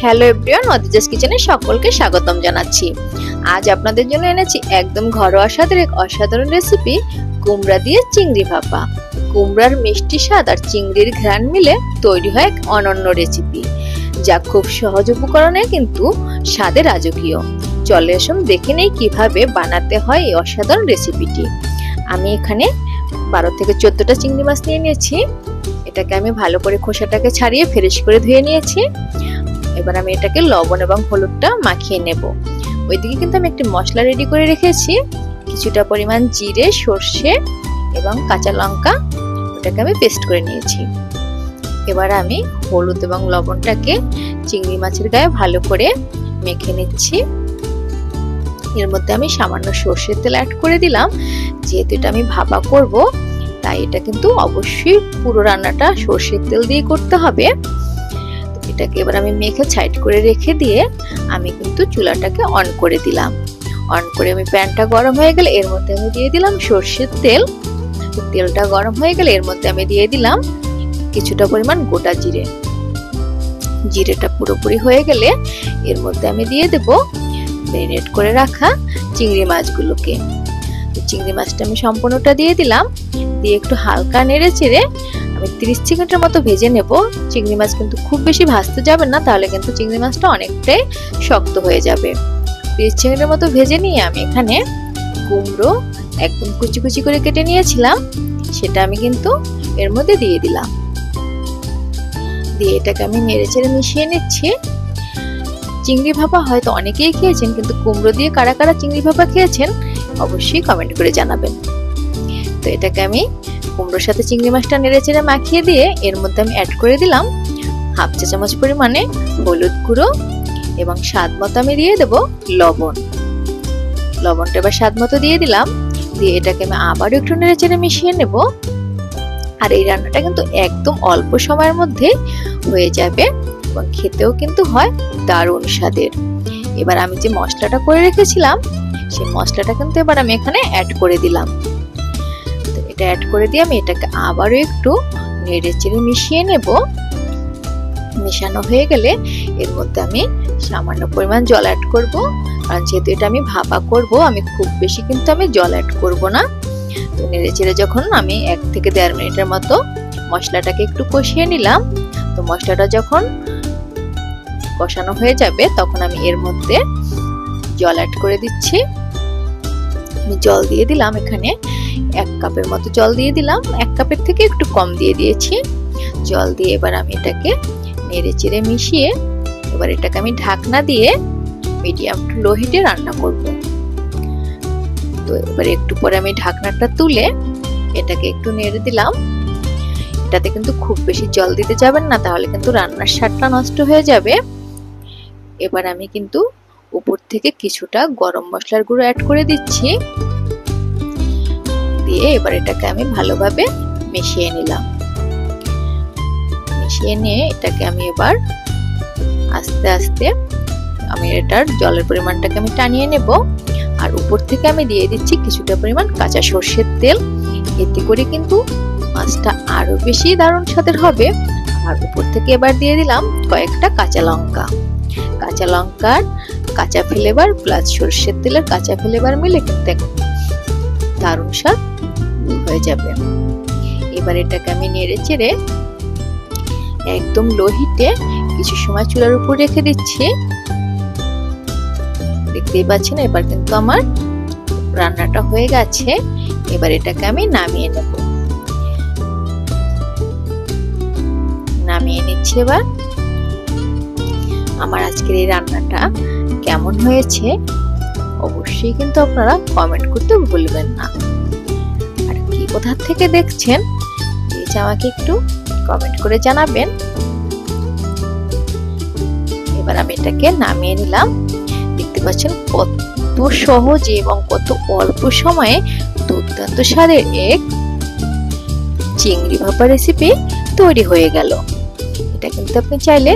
Hello everyone, অদিজাস কিচেনে সকলকে স্বাগতম জানাচ্ছি। আজ আপনাদের জন্য এনেছি একদম ঘরোয়া স্বাদের এক অসাধারণ রেসিপি, কুমড়া দিয়ে চিংড়ি ভাপা। কুমড়ার মিষ্টি স্বাদ আর চিংড়ির ঘ্রাণ মিলে তৈরি হয় এক অনন্য রেসিপি, যা খুব সহজ উপকরণে কিন্তু স্বাদে রাজকীয়। চলে আসুন দেখে নেই কিভাবে বানাতে হয় এই অসাধারণ রেসিপিটি। আমি এখানে 12 থেকে 14টা চিংড়ি মাছ নিয়ে নিয়েছি। এটাকে আমি ভালো করে খোসাটাকে ছাড়িয়ে ফ্রেশ করে ধুয়ে নিয়েছি। এবার আমি এটাকে লবণ এবং হলুদটা মাখিয়ে নেব। ওইদিকে কিন্তু আমি একটি মশলা রেডি করে রেখেছি, কিছুটা পরিমাণ জিরে, সর্ষে এবং কাঁচা লঙ্কা, ওটাকে আমি পেস্ট করে নিয়েছি। এবার আমি হলুদ এবং লবণটাকে চিংড়ি মাছের গায়ে ভালো করে মেখে নিচ্ছি। এর মধ্যে আমি সামান্য সর্ষের তেল অ্যাড করে দিলাম। যেহেতু এটা আমি ভাপা করব, তাই এটা কিন্তু অবশ্যই পুরো রান্নাটা সর্ষের তেল দিয়ে করতে হবে। এটাকে এবার আমি মেখে সাইড করে রেখে দিয়ে আমি কিন্তু চুলাটাকে অন করে দিলাম। অন করে আমি প্যানটা গরম হয়ে গেলে এর মধ্যে আমি দিয়ে দিলাম সর্ষের তেল। তেলটা গরম হয়ে গেলে এর মধ্যে আমি দিয়ে দিলাম কিছুটা পরিমাণ গোটা জিরে। জিরেটা পুরোপুরি হয়ে গেলে এর মধ্যে আমি দিয়ে দেব ম্যারিনেট করে রাখা চিংড়ি মাছগুলোকে। চিংড়ি মাছটা আমি সম্পূর্ণটা দিয়ে দিলাম। দিয়ে একটু হালকা নেড়ে চেড়ে আমি 30 সেকেন্ডের মতো ভেজে নেব। চিংড়ি মাছ কিন্তু খুব বেশি ভাজতে যাবে না, তাহলে কিন্তু চিংড়ি মাছটা অনেকটাই শক্ত হয়ে যাবে। 30 সেকেন্ডের মতো ভেজে নিয়ে আমি এখানে কুমড়ো একদম কুচি কুচি করে কেটে নিয়েছিলাম, সেটা আমি কিন্তু এর মধ্যে দিয়ে দিলাম। দিয়ে এটাকে আমি নেড়ে চেড়ে মিশিয়ে নিচ্ছি। চিংড়ি ভাপা হয়তো অনেকেই খেয়েছেন, কিন্তু কুমড়ো দিয়ে কারা কারা চিংড়ি ভাপা খেয়েছেন অবশ্যই কমেন্ট করে জানাবেন। তো এটাকে আমি কুমড়োর সাথে চিংড়ি মাছটা নেড়ে চেড়ে মাখিয়ে দিয়ে এর মধ্যে আমি অ্যাড করে দিলাম হাফ চা চামচ পরিমাণে হলুদ গুঁড়ো এবং স্বাদ মতো আমি দিয়ে দেব লবণ। লবণটা এবার স্বাদ মতো দিয়ে দিলাম। দিয়ে এটাকে আমি আবারও একটু নেড়ে চেড়ে মিশিয়ে নেব। আর এই রান্নাটা কিন্তু একদম অল্প সময়ের মধ্যে হয়ে যাবে এবং খেতেও কিন্তু হয় দারুণ স্বাদের। এবার আমি যে মশলাটা করে রেখেছিলাম সেই মশলাটা কিন্তু এবার আমি এখানে অ্যাড করে দিলাম। এটা অ্যাড করে দিয়ে আমি এটাকে আবারও একটু নেড়ে চেড়ে মিশিয়ে নেব। মেশানো হয়ে গেলে এর মধ্যে আমি সামান্য পরিমাণ জল অ্যাড করব, কারণ যেহেতু এটা আমি ভাপা করব, আমি খুব বেশি কিন্তু আমি জল অ্যাড করব না। তো নেড়ে চেড়ে যখন আমি 1 থেকে 1.5 মিনিটের মতো মশলাটাকে একটু কষিয়ে নিলাম, তো মশলাটা যখন কষানো হয়ে যাবে তখন আমি এর মধ্যে জল অ্যাড করে দিচ্ছি। আমি জল দিয়ে দিলাম, এখানে 1 কাপের মতো জল দিয়ে দিলাম। 1 কাপের থেকে একটু কম দিয়ে দিয়েছি। জল দিয়ে এবার আমি এটাকে নেড়ে চেড়ে মিশিয়ে এবার এটাকে আমি ঢাকনা দিয়ে মিডিয়াম টু লো হিটে রান্না করব। তো এবার একটু পরে আমি ঢাকনাটা তুলে এটাকে একটু নেড়ে দিলাম। এটাতে কিন্তু খুব বেশি জল দিতে যাবেন না, তাহলে কিন্তু রান্নার স্বাদটা নষ্ট হয়ে যাবে। এবার আমি কিন্তু উপর থেকে কিছুটা গরম মশলার গুঁড়ো অ্যাড করে দিচ্ছি। দিয়ে এবার এটাকে আমি ভালোভাবে মিশিয়ে নিলাম। মিশিয়ে নিয়ে এটাকে আমি এবার আস্তে আস্তে আমি এটার জলের পরিমাণটাকে আমি টানিয়ে নেব। আর উপর থেকে আমি দিয়ে দিচ্ছি কিছুটা পরিমাণ কাঁচা সর্ষের তেল। এতে করে কিন্তু মাছটা আরো বেশি দারুণ স্বাদের হবে। আর উপর থেকে এবার দিয়ে দিলাম কয়েকটা কাঁচা লঙ্কা। কাঁচা লঙ্কার কাঁচা ফ্লেভার প্লাস সর্ষের তেলের কাঁচা ফ্লেভার মিলে কিন্তু দারুণ স্বাদ হয়ে যাবে। এবার এটাকে আমি নেড়ে চেড়ে একদম লো হিটে কিছু সময় চুলার উপর রেখে দিচ্ছি। দেখতেই পাচ্ছেন এবার কিন্তু আমার রান্নাটা হয়ে গেছে। এবার এটাকে আমি নামিয়ে নেব। নামিয়ে নিচ্ছি। এবার আমার আজকের এই রান্নাটা কেমন হয়েছে অবশ্যই কিন্তু আপনারা কমেন্ট করতে ভুলবেন না। আর কি কোথা থেকে দেখছেন প্লিজ আমাকে একটু কমেন্ট করে জানাবেন। এবার আমি এটাকে নামিয়ে নিলাম। দেখতে পাচ্ছেন কত সহজে এবং কত অল্প সময়ে দুর্দান্ত স্বাদের এক চিংড়ি ভাপা রেসিপি তৈরি হয়ে গেল। এটা কিন্তু আপনি চাইলে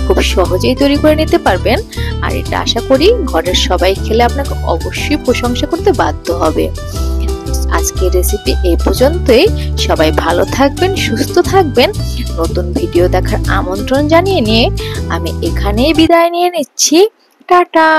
খুব সহজেই তৈরি করে নিতে পারবেন। আর এটা আশা করি ঘরের সবাই খেলে আপনাকে অবশ্যই প্রশংসা করতে বাধ্য হবে। আজকের রেসিপি এই পর্যন্তই। সবাই ভালো থাকবেন, সুস্থ থাকবেন। নতুন ভিডিও দেখার আমন্ত্রণ জানিয়ে নিয়ে আমি এখানেই বিদায় নিয়ে নিচ্ছি। টাটা।